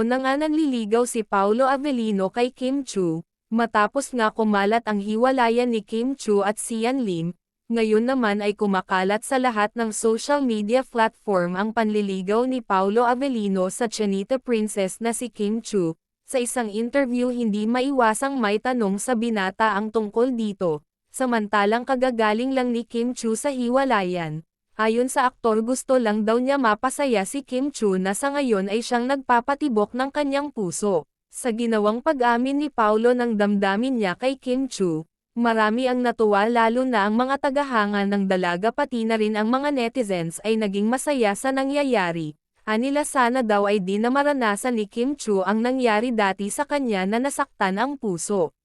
taon na nga nanliligaw si Paolo Avellino kay Kim Chiu, matapos nga kumalat ang hiwalayan ni Kim Chiu at Sian Lim, ngayon naman ay kumakalat sa lahat ng social media platform ang panliligaw ni Paolo Avellino sa Chinita princess na si Kim Chiu. Sa isang interview hindi maiwasang may tanong sa binata ang tungkol dito, samantalang kagagaling lang ni Kim Chiu sa hiwalayan. Ayon sa aktor gusto lang daw niya mapasaya si Kim Chiu na sa ngayon ay siyang nagpapatibok ng kanyang puso. Sa ginawang pag-amin ni Paolo ng damdamin niya kay Kim Chiu, marami ang natuwa lalo na ang mga tagahanga ng dalaga pati na rin ang mga netizens ay naging masaya sa nangyayari. Anila sana daw ay di na maranasan ni Kim Chiu ang nangyari dati sa kanya na nasaktan ang puso.